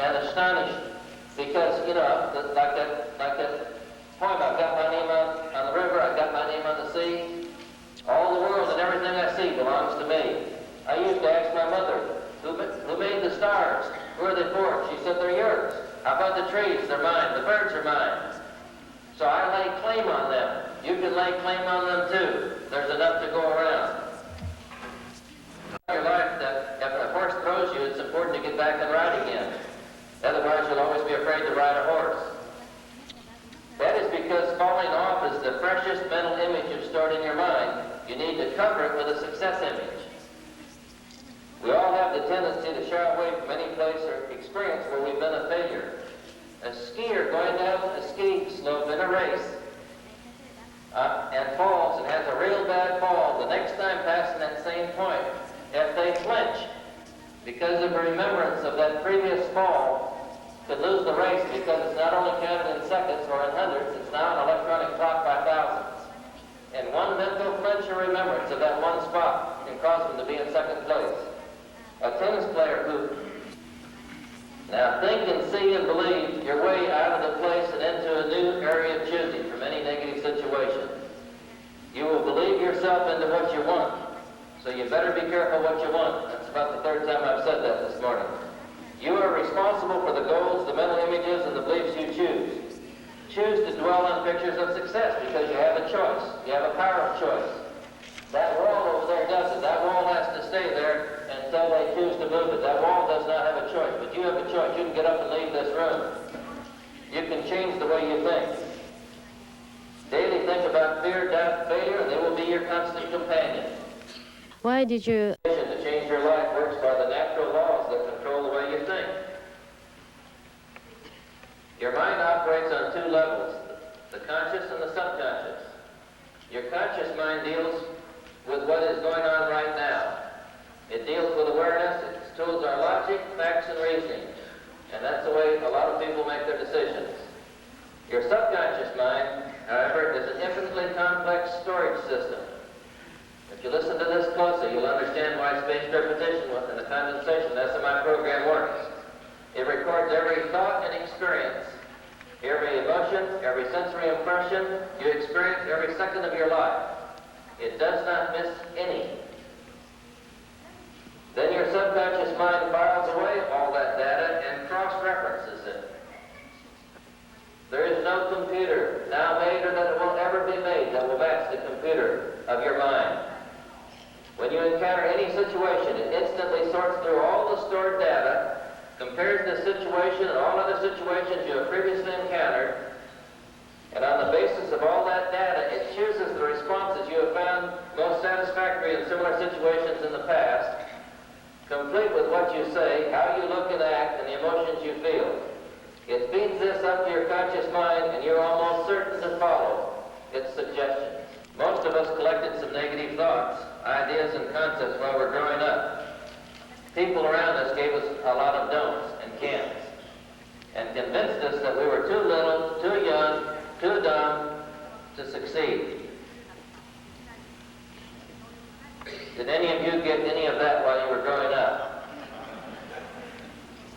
and astonished because, you know, like that poem, I've got my name on the river, I've got my name on the sea. All the world and everything I see belongs to me. I used to ask my mother, who made the stars? Who are they for? She said, they're yours. How about the trees? They're mine. The birds are mine. So I lay claim on them. You can lay claim on them too. There's enough to go around. Your life that if a horse throws you, it's important to get back and ride again. Otherwise, you'll always be afraid to ride a horse. That is because falling off is the freshest mental image you've stored in your mind. You need to cover it with a success image. We all have the tendency to shy away from any place or experience where we've been a failure. A skier going down a ski slope in a race and falls and has a real bad fall, the next time passing that same point, if they flinch because of a remembrance of that previous fall, could lose the race because it's not only counted in seconds or in hundreds, it's now an electronic clock by thousands. And one mental flinch or remembrance of that one spot can cause them to be in second place. A tennis player who now think and see and believe your way out of the place and into a new area of choosing from any negative situation. You will believe yourself into what you want. So you better be careful what you want. That's about the third time I've said that this morning. You are responsible for the goals, the mental images, and the beliefs you choose. Choose to dwell on pictures of success because you have a choice. You have a power of choice. That wall over there does it. That wall has to stay there until they choose to move it. That wall does not have a choice, but you have a choice. You can get up and leave this room. You can change the way you think. Daily think about fear, doubt, failure, and they will be your constant companion. Why did you... To change your life works by the natural laws that control the way you think. Your mind operates on two levels, the conscious and the subconscious. Your conscious mind deals with what is going on right now. It deals with awareness, its tools are logic, facts, and reasoning. And that's the way a lot of people make their decisions. Your subconscious mind, however, is an infinitely complex storage system. If you listen to this closely, you'll understand why spaced repetition and the condensation, that's how my program works. It records every thought and experience, every emotion, every sensory impression you experience every second of your life. It does not miss any. Then your subconscious mind files away all that data and cross-references it. There is no computer now made or that it will ever be made that will match the computer of your mind. When you encounter any situation, it instantly sorts through all the stored data, compares the situation and all other situations you have previously encountered, and on the basis of all that data, it chooses the responses you have found most satisfactory in similar situations in the past, complete with what you say, how you look and act, and the emotions you feel. It feeds this up to your conscious mind, and you're almost certain to follow its suggestions. Most of us collected some negative thoughts, ideas, and concepts while we're growing up. People around us gave us a lot of don'ts and can'ts, and convinced us that we were too little, too young, too dumb to succeed. Did any of you get any of that while you were growing up?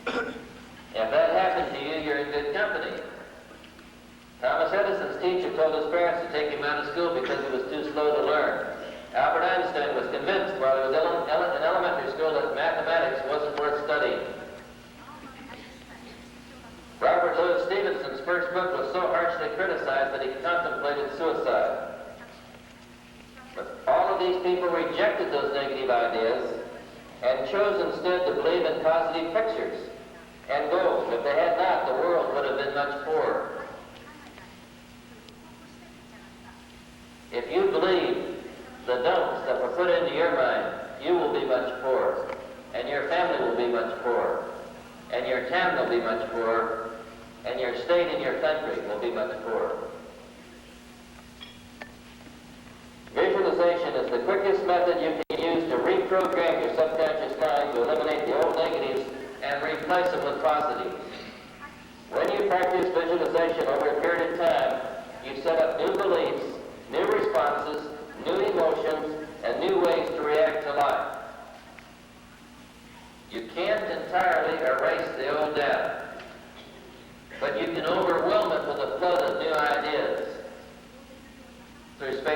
If that happened to you, you're in good company. Thomas Edison's teacher told his parents to take him out of school because he was too slow to learn. Albert Einstein was convinced while he was in elementary school that mathematics wasn't worth studying. Robert Louis Stevenson's first book was so harshly criticized that he contemplated suicide. But all of these people rejected those negative ideas and chose instead to believe in positive pictures and goals. If they had not, the world would have been much poorer. If you believe the don'ts that were put into your mind, you will be much poorer, and your family will be much poorer, and your town will be much poorer, and your state and your country will be much poorer. Visualization is the quickest method you can use to reprogram your subconscious mind to eliminate the old negatives and replace them with positives. When you practice visualization over a period of time, you set up new beliefs, new responses, new emotions, and new ways to react to life. You can't entirely erase the old data.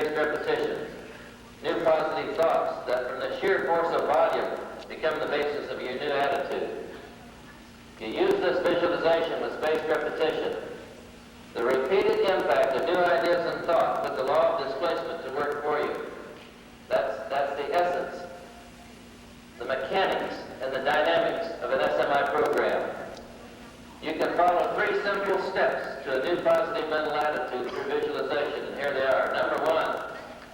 spaced repetition. New positive thoughts that from the sheer force of volume become the basis of your new attitude. You use this visualization with spaced repetition. The repeated impact of new ideas and thought put the law of displacement to work for you. That's the essence, the mechanics, and the dynamics of an SMI program. You can follow 3 simple steps to a new positive mental attitude through visualization, and here they are. Number 1,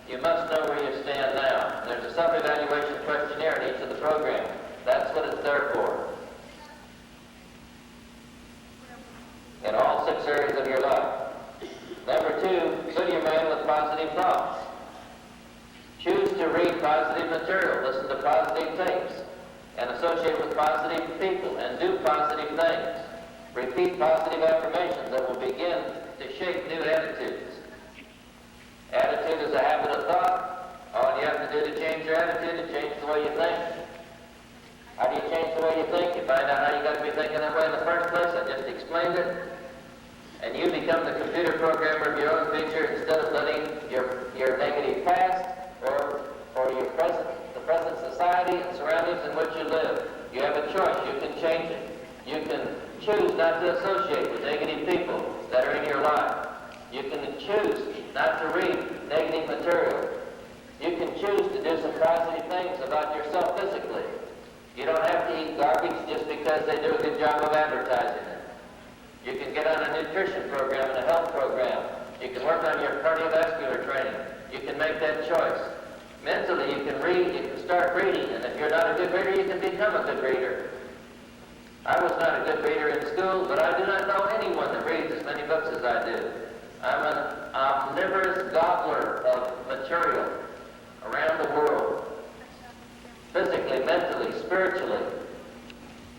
you must know where you stand now. There's a self-evaluation questionnaire in each of the programs. That's what it's there for. In all 6 areas of your life. Number 2, fill your mind with positive thoughts. Choose to read positive material, listen to positive tapes, and associate with positive people, and do positive things. Repeat positive affirmations that will begin to shape new attitudes. Attitude is a habit of thought. All you have to do to change your attitude is change the way you think. How do you change the way you think? You find out how you got to be thinking that way in the first place. I just explained it. And you become the computer programmer of your own future instead of letting your negative past or the present society and surroundings in which you live. You have a choice. You can change it. You can choose not to associate with negative people that are in your life. You can choose not to read negative material. You can choose to do some positive things about yourself physically. You don't have to eat garbage just because they do a good job of advertising it. You can get on a nutrition program and a health program. You can work on your cardiovascular training. You can make that choice. Mentally, you can read, you can start reading, and if you're not a good reader, you can become a good reader. I was not a good reader in school, but I do not know anyone that reads as many books as I do. I'm an omnivorous gobbler of material around the world. Physically, mentally, spiritually.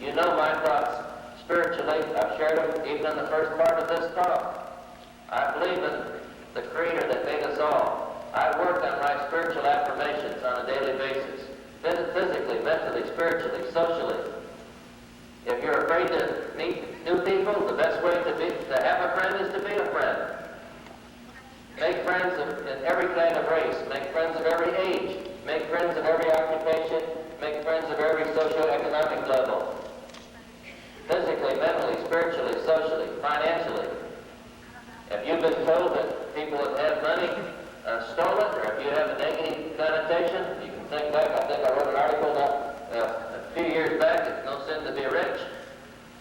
You know my thoughts spiritually. I've shared them even in the first part of this talk. I believe in the Creator that made us all. I work on my spiritual affirmations on a daily basis. Physically, mentally, spiritually, socially. If you're afraid to meet new people, the best way to have a friend is to be a friend. Make friends in every kind of race. Make friends of every age. Make friends of every occupation. Make friends of every socioeconomic level. Physically, mentally, spiritually, socially, financially. If you've been told that people have had money stolen, or if you have a negative connotation, you can think back. I think I wrote an article a few years back, it's no sin to be rich.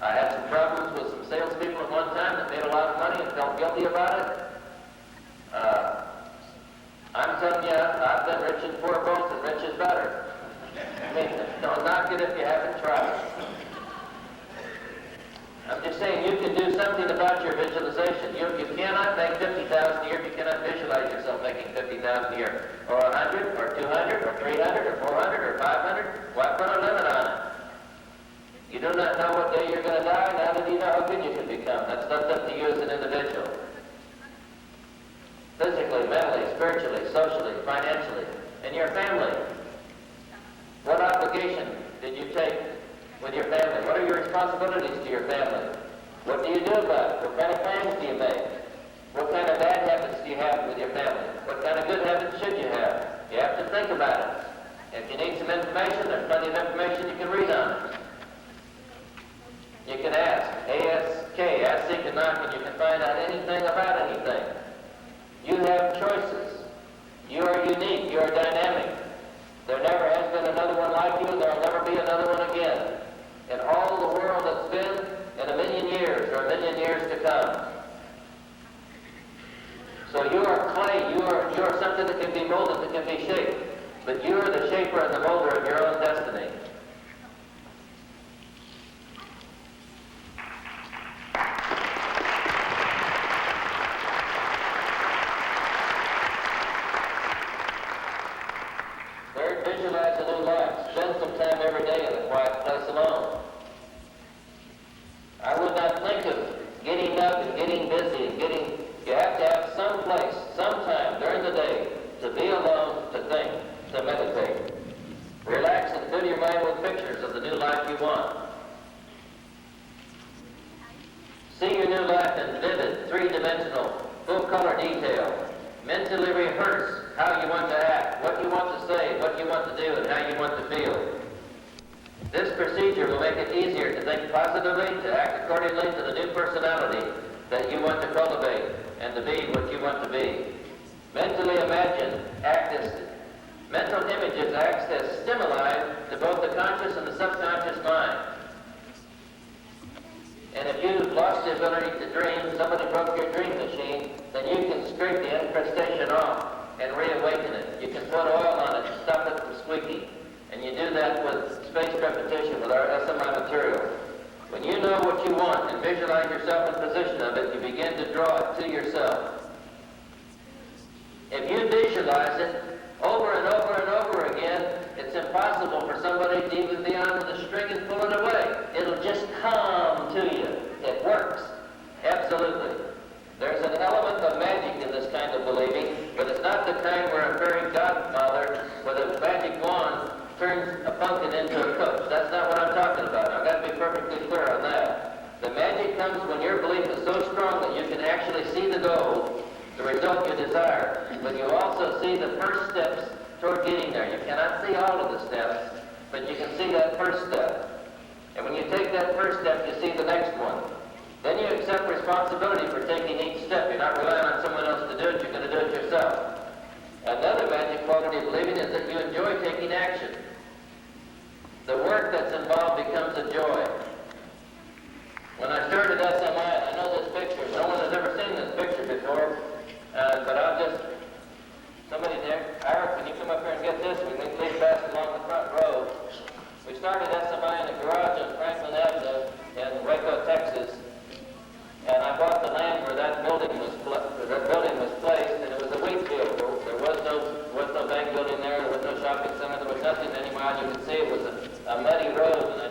I had some problems with some salespeople at one time that made a lot of money and felt guilty about it. I'm telling you, I've been rich and poor both, and rich is better. I mean, don't knock it if you haven't tried. I'm just saying you can do something about your visualization. You cannot make $50,000 a year if you cannot visualize yourself making $50,000 a year, or 100, or 200, or 300, or 400, or 500. Why put a limit on it? You do not know what day you're going to die. Now that you know how good you can become. That's left up to you as an individual. Physically, mentally, spiritually, socially, financially, and your family. What obligation did you take with your family? What are your responsibilities to your family? What do you do about it? What kind of plans do you make? What kind of bad habits do you have with your family? What kind of good habits should you have? You have to think about it. If you need some information, there's plenty of information you can read on it. You can ask, ask, seek, and knock, and you can find out anything about anything. You have choices. You are unique. You are dynamic. There never has been another one like you, and there will never be another one again. In all the world that's been in a million years or a million years to come. So you are clay. You are something that can be molded, that can be shaped. But you are the shaper and the molder of your own destiny. Third, visualize a new life. Spend some time every day in a quiet place alone. I would not think of getting up and getting busy and you have to have some place, some time during the day to be alone, to think, to meditate. Relax and fill your mind with pictures of the new life you want. See your new life in vivid, three-dimensional, full-color detail. Mentally rehearse how you want to act, what you want to say, what you want to do, and how you want to feel. This procedure will make it easier to think positively, to act accordingly to the new personality that you want to cultivate, and to be what you want to be. Mentally imagine, mental images act as stimuli to both the conscious and the subconscious mind. And if you've lost the ability to dream, somebody broke your dream machine, then you can scrape the incrustation off and reawaken it. You can put oil on it to stop it from squeaking. And you do that with spaced repetition with our SMI material. When you know what you want and visualize yourself in possession of it, you begin to draw it to yourself. If you visualize it over and over and over again, it's impossible for somebody to even be on the string and pull it away. It'll just come to you. It works. Absolutely. There's an element of magic in this kind of believing, but it's not the kind where a fairy godmother with a magic wand turns a pumpkin into a coach. That's not what I'm talking about. I've got to be perfectly clear on that. The magic comes when your belief is so strong that you can actually see the goal, the result you desire, but you also see the first steps toward getting there. You cannot see all of the steps, but you can see that first step. And when you take that first step, you see the next one. Then you accept responsibility for taking each step. You're not relying on someone else to do it. You're going to do it yourself. Another magic quality of believing is that you enjoy taking action. The work that's involved becomes a joy. When I started SMI, and I know this picture, no one has ever seen this picture before, but I'll just, somebody there, Ira, can you come up here and get this? We can leave fast along the front row. We started SMI in a garage on Franklin Avenue in Waco, Texas, and I bought the land where that building was placed, and it was a wheat field. There was no bank building there was no shopping center, there was nothing anymore. You could see it was a muddy road, and I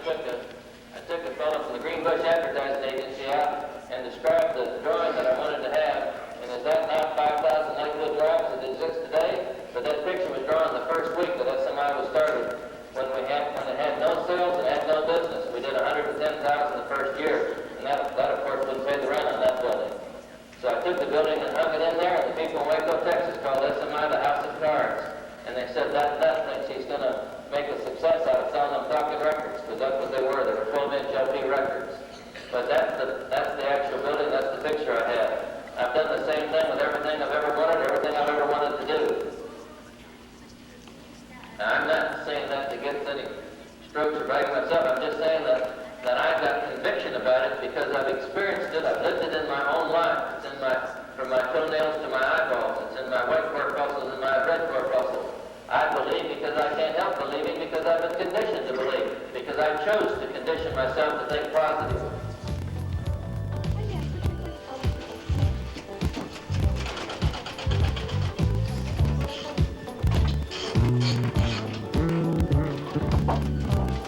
took a fellow from the Greenbush Advertising Agency out and described the drawing that I wanted to have. And is that not 5,000 Lakewood Drive as it exists today? But that picture was drawn the first week that SMI was started, when it had no sales and had no business. We did $110,000 the first year, and that of course wouldn't pay the rent on that building. So I took the building and hung it in there, and the people in Waco, Texas called SMI the House of Cards. And they said that thinks he's going to make a success out of selling them talking records, because that's what they were. They were 12-inch LP records. But that's the actual building. That's the picture I have. I've done the same thing with everything I've ever wanted, everything I've ever wanted to do. Now, I'm not saying that to get any strokes or bragging myself. I'm just saying that I've got conviction about it because I've experienced it. I've lived it in my own life. It's from my toenails to my eyeballs. It's in my white corpuscles and my red corpuscles. I believe because I can't help believing, because I've been conditioned to believe, because I chose to condition myself to think positive.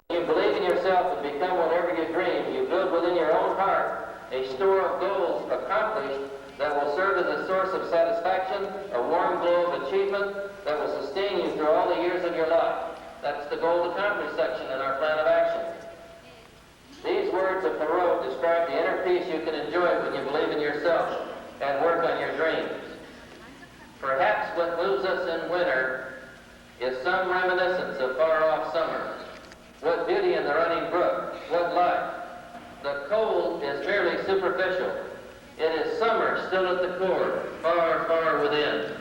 You believe in yourself and become whatever you dream. You build within your own heart a store of goals accomplished that will serve as a source of satisfaction, a warm glow of achievement that will sustain you through all the years of your life. That's the goal accomplished section in our plan of action. These words of Thoreau describe the inner peace you can enjoy when you believe in yourself and work on your dreams. Perhaps what moves us in winter is some reminiscence of far-off summer. What beauty in the running brook, what life. The cold is merely superficial. It is summer still at the core, far, far within.